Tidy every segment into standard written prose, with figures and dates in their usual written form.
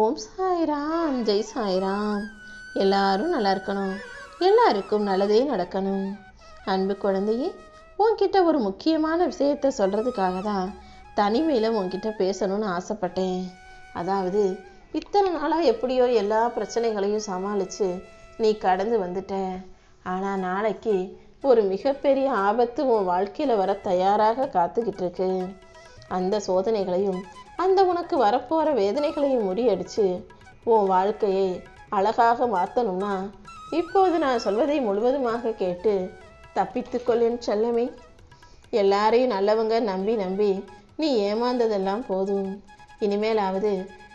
ஓம் சாய்ராம், ஜெய் சாய்ராம். எல்லாரும் நல்லா இருக்கணும், எல்லாருக்கும் நல்லதே நடக்கணும். அன்பு குழந்தையே, உன்கிட்ட ஒரு முக்கியமான விஷயத்த சொல்கிறதுக்காக தான் தனிமையில் உன்கிட்ட பேசணும்னு ஆசைப்பட்டேன். அதாவது, இத்தனை நாளாக எப்படியோ எல்லா பிரச்சனைகளையும் சமாளித்து நீ கடந்து வந்துட்ட. ஆனால் நாளைக்கு ஒரு மிகப்பெரிய ஆபத்து உன் வாழ்க்கையில் வர தயாராக காத்துக்கிட்டு இருக்கு. அந்த சோதனைகளையும் அந்த உனக்கு வரப்போகிற வேதனைகளையும் முறியடித்து உன் வாழ்க்கையை அழகாக மாற்றணும்னா இப்போது நான் சொல்வதை முழுவதுமாக கேட்டு தப்பித்துக்கொள்ளேன் செல்லமே. எல்லாரையும் நல்லவங்க நம்பி நம்பி நீ ஏமாந்ததெல்லாம் போதும். இனிமேலாவது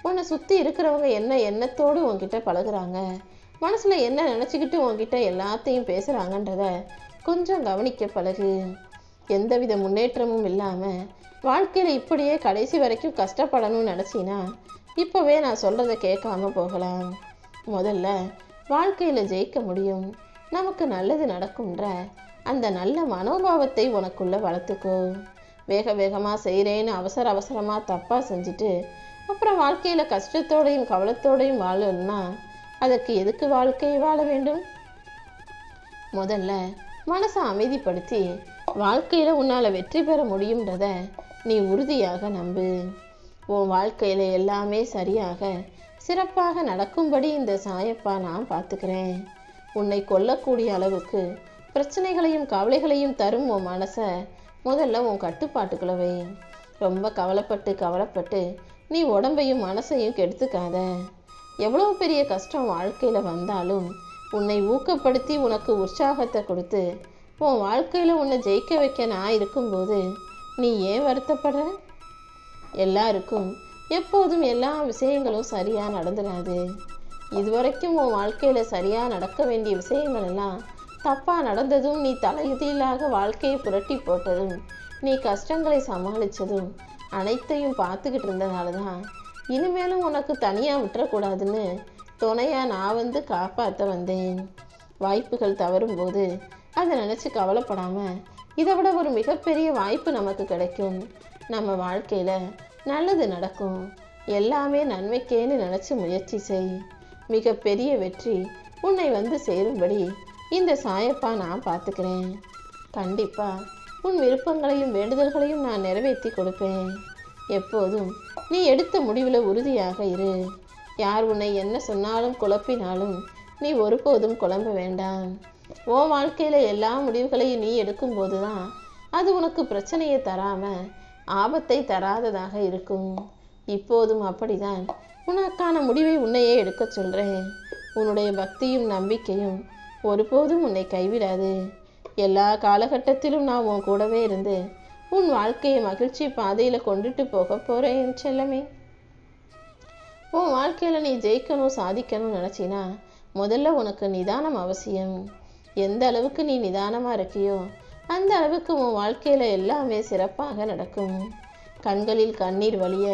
உன்னை சுற்றி இருக்கிறவங்க என்ன எண்ணத்தோடு உன்கிட்ட பழகுறாங்க, மனசில் என்ன நினச்சிக்கிட்டு உன்கிட்ட எல்லாத்தையும் பேசுகிறாங்கன்றத கொஞ்சம் கவனிக்க பழகு. எந்தவித முன்னேற்றமும் இல்லாமல் வாழ்க்கையில் இப்படியே கடைசி வரைக்கும் கஷ்டப்படணும்னு நினச்சின்னா இப்போவே நான் சொல்கிறத கேட்காம போகலாம். முதல்ல வாழ்க்கையில் ஜெயிக்க முடியும், நமக்கு நல்லது நடக்கும்ன்ற அந்த நல்ல மனோபாவத்தை உனக்குள்ளே வளர்த்துக்கோ. வேக வேகமாக செய்கிறேன்னு அவசரமாக தப்பாக செஞ்சுட்டு அப்புறம் வாழ்க்கையில் கஷ்டத்தோடையும் கவலத்தோடையும் வாழணும்னா அதற்கு எதுக்கு வாழ்க்கையை வாழ வேண்டும்? முதல்ல மனசை அமைதிப்படுத்தி வாழ்க்கையில் உன்னால் வெற்றி பெற முடியுன்றத நீ உறுதியாக நம்பு. உன் வாழ்க்கையில் எல்லாமே சரியாக சிறப்பாக நடக்கும்படி இந்த சாயப்பா நான் பார்த்துக்கிறேன். உன்னை கொல்லக்கூடிய அளவுக்கு பிரச்சனைகளையும் கவலைகளையும் தரும் உன் மனசை முதல்ல உன் கட்டுப்பாட்டுக்குள்ள வை. ரொம்ப கவலைப்பட்டு நீ உடம்பையும் மனசையும் கெடுத்துக்காத. எவ்வளோ பெரிய கஷ்டம் வாழ்க்கையில் வந்தாலும் உன்னை ஊக்கப்படுத்தி உனக்கு உற்சாகத்தை கொடுத்து உன் வாழ்க்கையில் உன்னை ஜெயிக்க வைக்க நான் இருக்கும்போது நீ ஏன் வருத்தப்படுற? எல்லாருக்கும் எப்போதும் எல்லா விஷயங்களும் சரியாக நடந்துடாது. இதுவரைக்கும் உன் வாழ்க்கையில் சரியாக நடக்க வேண்டிய விஷயங்கள் எல்லாம் தப்பாக நடந்ததும், நீ தலைகீழாக வாழ்க்கையை புரட்டி போட்டதும், நீ கஷ்டங்களை சமாளித்ததும் அனைத்தையும் பார்த்துக்கிட்டு இருந்தனால தான் இனிமேலும் உனக்கு தனியாக விட்டுறக்கூடாதுன்னு துணையாக நான் வந்து காப்பாற்ற வந்தேன். வாய்ப்புகள் தவறும்போது அதை நினச்சி கவலைப்படாமல் இதை விட ஒரு மிகப்பெரிய வாய்ப்பு நமக்கு கிடைக்கும். நம்ம வாழ்க்கையில் நல்லது நடக்கும். எல்லாமே நன்மைக்கேன்னு நினச்சி முயற்சி செய். மிகப்பெரிய வெற்றி உன்னை வந்து சேரும்படி இந்த சாயப்பா நான் பார்த்துக்கிறேன். கண்டிப்பாக உன் விருப்பங்களையும் வேண்டுதல்களையும் நான் நிறைவேற்றி கொடுப்பேன். எப்போதும் நீ எடுத்த முடிவில் உறுதியாக இரு. யார் உன்னை என்ன சொன்னாலும் குழப்பினாலும் நீ ஒருபோதும் குழம்ப வேண்டாம். உன் வாழ்க்கையில் எல்லா முடிவுகளையும் நீ எடுக்கும்போது தான் அது உனக்கு பிரச்சனையை தராமல் ஆபத்தை தராததாக இருக்கும். இப்போதும் அப்படிதான் உனக்கான முடிவை உன்னையே எடுக்க சொல்கிறேன். உன்னுடைய பக்தியும் நம்பிக்கையும் ஒருபோதும் உன்னை கைவிடாது. எல்லா காலகட்டத்திலும் நான் உன் கூடவே இருந்து உன் வாழ்க்கையை மகிழ்ச்சி பாதையில் கொண்டுட்டு போக போகிறேன் செல்லமே. உன் வாழ்க்கையில் நீ ஜெயிக்கணும் சாதிக்கணும்னு நினச்சினா முதல்ல உனக்கு நிதானம் அவசியம். எந்த அளவுக்கு நீ நிதானமாக இருக்கியோ அந்த அளவுக்கு உன் வாழ்க்கையில் எல்லாமே சிறப்பாக நடக்கும். கண்களில் கண்ணீர் வழிய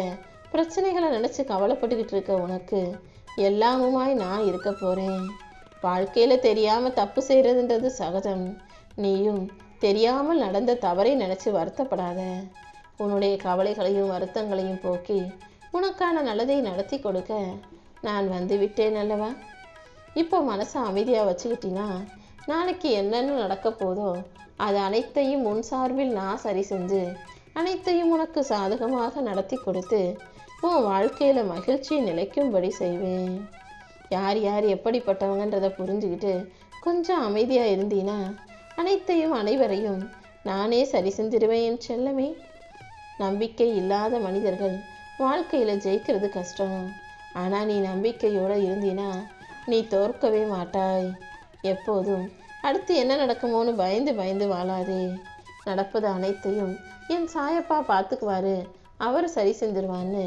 பிரச்சனைகளை நினச்சி கவலைப்பட்டுக்கிட்டு இருக்க உனக்கு எல்லாமுமாய் நான் இருக்க போகிறேன். வாழ்க்கையில் தெரியாமல் தப்பு செய்கிறதுன்றது சகஜம். நீயும் தெரியாமல் நடந்த தவறை நினச்சி வருத்தப்படாத. உன்னுடைய கவலைகளையும் வருத்தங்களையும் போக்கி உனக்கான நல்லதை நடத்தி கொடுக்க நான் வந்து விட்டேன் அல்லவா? இப்போ மனசை அமைதியாக வச்சுக்கிட்டினா நாளைக்கு என்னென்னு நடக்க போதோ அது அனைத்தையும் முன் சார்பில் நான் சரி செஞ்சு அனைத்தையும் உனக்கு சாதகமாக நடத்தி கொடுத்து உன் வாழ்க்கையில் மகிழ்ச்சி நிலைக்கும்படி செய்வேன். யார் யார் எப்படிப்பட்டவங்கன்றதை புரிஞ்சுக்கிட்டு கொஞ்சம் அமைதியாக இருந்தீன்னா அனைத்தையும் அனைவரையும் நானே சரி செஞ்சிருவேன் என் செல்லமே. நம்பிக்கை இல்லாத மனிதர்கள் வாழ்க்கையில் ஜெயிக்கிறது கஷ்டம். ஆனால் நீ நம்பிக்கையோடு இருந்தீனா நீ தோற்கவே மாட்டாய். எப்போதும் அடுத்து என்ன நடக்குமோன்னு பயந்து பயந்து வாழாதே. நடப்பது அனைத்தையும் என் சாயப்பா பார்த்துக்குவாரு, அவர் சரி செஞ்சிருவான்னு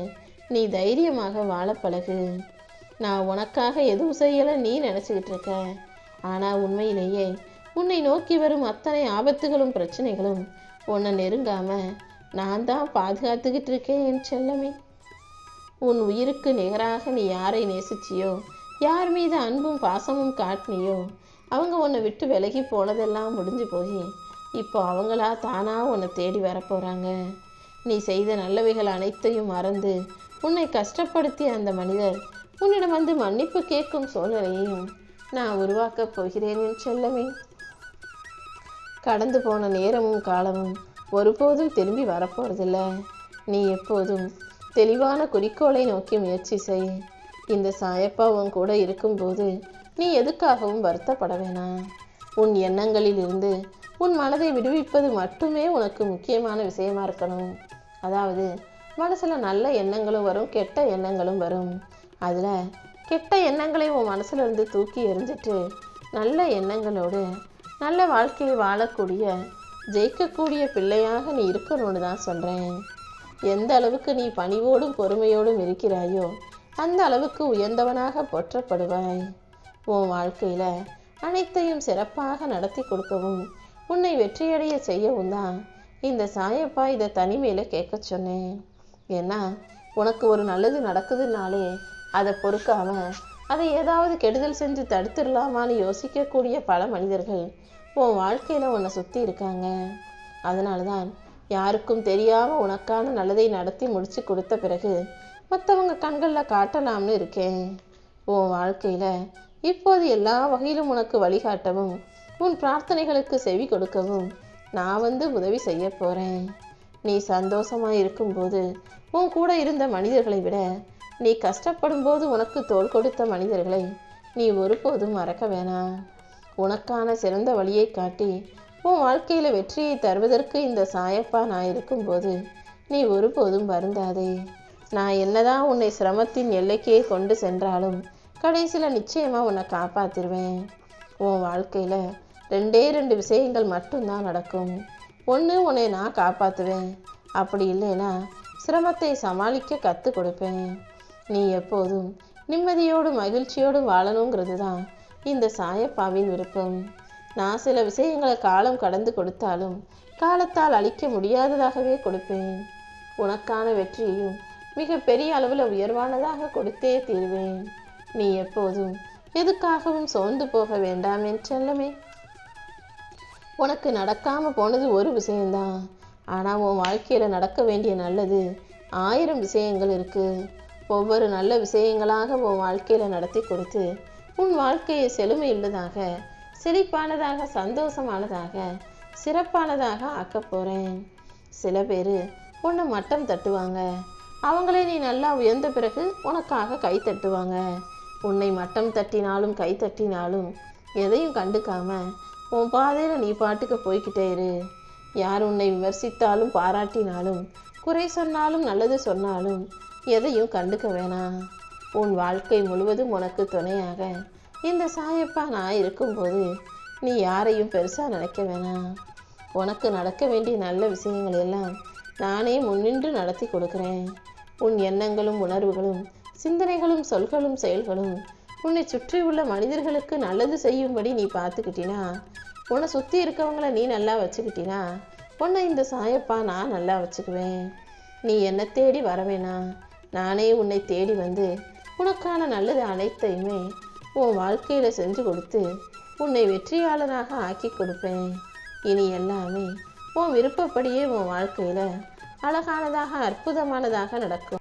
நீ தைரியமாக வாழ பழகு. நான் உனக்காக எதுவும் செய்யலை நீ நினச்சிக்கிட்டு இருக்க. ஆனால் உண்மையிலேயே உன்னை நோக்கி வரும் அத்தனை ஆபத்துகளும் பிரச்சனைகளும் உன்னை நெருங்காமல் நான் தான் பாதுகாத்துக்கிட்டு இருக்கேன் என் செல்லமே. உன் உயிருக்கு நிகராக நீ யாரை நேசிச்சியோ, யார் மீது அன்பும் பாசமும் காட்டினியோ அவங்க உன்னை விட்டு விலகி போனதெல்லாம் முடிஞ்சு போய் இப்போ அவங்களா தானாக உன்னை தேடி வரப்போகிறாங்க. நீ செய்த நல்லவைகள் அனைத்தையும் மறந்து உன்னை கஷ்டப்படுத்திய அந்த மனிதர் உன்னிடம் வந்து மன்னிப்பு கேட்கும் சூழ்நிலையையும் நான் உருவாக்கப் போகிறேன் என் செல்லமே. கடந்து போன நேரமும் காலமும் ஒருபோதும் திரும்பி வரப்போறதில்ல. நீ எப்போதும் தெளிவான குறிக்கோளை நோக்கி முயற்சி செய். இந்த சாயப்பா உன் கூட இருக்கும்போது நீ எதுக்காகவும் வருத்தப்பட வேணாம். உன் எண்ணங்களில் இருந்து உன் மனதை விடுவிப்பது மட்டுமே உனக்கு முக்கியமான விஷயமா இருக்கணும். அதாவது மனசுல நல்ல எண்ணங்களும் வரும், கெட்ட எண்ணங்களும் வரும். அதுல கெட்ட எண்ணங்களை உன் மனசுல இருந்து தூக்கி எறிஞ்சிட்டு நல்ல எண்ணங்களோடு நல்ல வாழ்க்கையை வாழக்கூடிய ஜெயிக்கக்கூடிய பிள்ளையாக நீ இருக்கணும்னு தான் சொல்றேன். எந்த அளவுக்கு நீ பணிவோடும் பொறுமையோடும் இருக்கிறாயோ அந்த அளவுக்கு உயர்ந்தவனாக போற்றப்படுவாய். உன் வாழ்க்கையில அனைத்தையும் சிறப்பாக நடத்தி கொடுக்கவும் உன்னை வெற்றியடைய செய்யவும் தான் இந்த சாயப்பா இதை தனிமையில கேட்க சொன்னேன். ஏன்னா உனக்கு ஒரு நல்லது நடக்குதுனாலே அதை பொறுக்காம அதை ஏதாவது கெடுதல் செஞ்சு தடுத்துடலாமான்னு யோசிக்கக்கூடிய பல மனிதர்கள் உன் வாழ்க்கையில உன்னை சுத்தி இருக்காங்க. அதனாலதான் யாருக்கும் தெரியாம உனக்கான நல்லதை நடத்தி முடிச்சு கொடுத்த பிறகு மற்றவங்க கண்களில் காட்டலாம்னு இருக்கேன். உன் வாழ்க்கையில இப்போது எல்லா வகையிலும் உனக்கு வழிகாட்டவும் உன் பிரார்த்தனைகளுக்கு செவி கொடுக்கவும் நான் வந்து உதவி செய்ய போறேன். நீ சந்தோஷமா இருக்கும்போது உன் கூட இருந்த மனிதர்களை விட நீ கஷ்டப்படும் போது உனக்கு தோள் கொடுத்த மனிதர்களை நீ ஒருபோதும் மறக்க வேணாம். உனக்கான சிறந்த வழியை காட்டி உன் வாழ்க்கையில வெற்றியை தருவதற்கு இந்த சாயப்பா நான் இருக்கும்போது நீ ஒருபோதும் வருந்தாதே. நான் என்னதான் உன்னை சிரமத்தின் எல்லைக்கே கொண்டு சென்றாலும் கடைசியில நிச்சயமா உன்னை காப்பாத்திருவேன். உன் வாழ்க்கையில 2 விஷயங்கள் மட்டும்தான் நடக்கும். ஒன்று, உன்னை நான் காப்பாத்துவேன். அப்படி இல்லைன்னா சிரமத்தை சமாளிக்க கத்து கொடுப்பேன். நீ எப்போதும் நிம்மதியோடு மகிழ்ச்சியோடு வாழணுங்கிறது தான் இந்த சாயப்பாவின் விருப்பம். நான் சில விஷயங்களை காலம் கடந்து கொடுத்தாலும் காலத்தால் அழிக்க முடியாததாகவே கொடுப்பேன். உனக்கான வெற்றியையும் மிக பெரிய அளவில் உயர்வானதாக கொடுத்தே தீர்வேன். நீ எப்போதும் எதுக்காகவும் சோர்ந்து போக வேண்டாம் என் செல்லமே. உனக்கு நடக்காம போனது ஒரு விஷயம்தான். ஆனா உன் வாழ்க்கையில நடக்க வேண்டிய நல்லது 1000 விஷயங்கள் இருக்கு. ஒவ்வொரு நல்ல விஷயங்களாக உன் வாழ்க்கையில நடத்தி கொடுத்து உன் வாழ்க்கையை செழுமையுள்ளதாக, செழிப்பானதாக, சந்தோஷமானதாக, சிறப்பானதாக ஆக்க போறேன். சில பேர் உன்னை மட்டம் தட்டுவாங்க. அவங்களே நீ நல்லா உயர்ந்த பிறகு உனக்காக கை தட்டுவாங்க. உன்னை மட்டம் தட்டினாலும் கை தட்டினாலும் எதையும் கண்டுக்காம உன் பாதையில நீ பாட்டுக்கு போய்கிட்டே இரு. யார் உன்னை விமர்சித்தாலும் பாராட்டினாலும் குறை சொன்னாலும் நல்லது சொன்னாலும் எதையும் கண்டுக்க வேணாம். உன் வாழ்க்கை முழுவதும் உனக்கு துணையாக இந்த சாயப்பா நான் இருக்கும்போது நீ யாரையும் பெருசா நினைக்க வேணாம். உனக்கு நடக்க வேண்டிய நல்ல விஷயங்கள் எல்லாம் நானே முன்னின்று நடத்தி கொடுக்கிறேன். உன் எண்ணங்களும் உணர்வுகளும் சிந்தனைகளும் சொல்களும் செயல்களும் உன்னை சுற்றி உள்ள மனிதர்களுக்கு நல்லது செய்யும்படி நீ பார்த்துக்கிட்டினா, உன்னை சுற்றி இருக்கவங்கள நீ நல்லா வச்சுக்கிட்டினா, உன்னை இந்த சாயப்பா நான் நல்லா வச்சுக்குவேன். நீ என்னை தேடி வர வேணாம். நானே உன்னை தேடி வந்து உனக்கான நல்லது அனைத்தையுமே உன் வாழ்க்கையில செஞ்சு கொடுத்து உன்னை வெற்றியாளனாக ஆக்கி கொடுப்பேன். இனி எல்லாமே உன் விருப்பப்படியே உன் வாழ்க்கையில அழகானதாக அற்புதமானதாக நடக்கும்.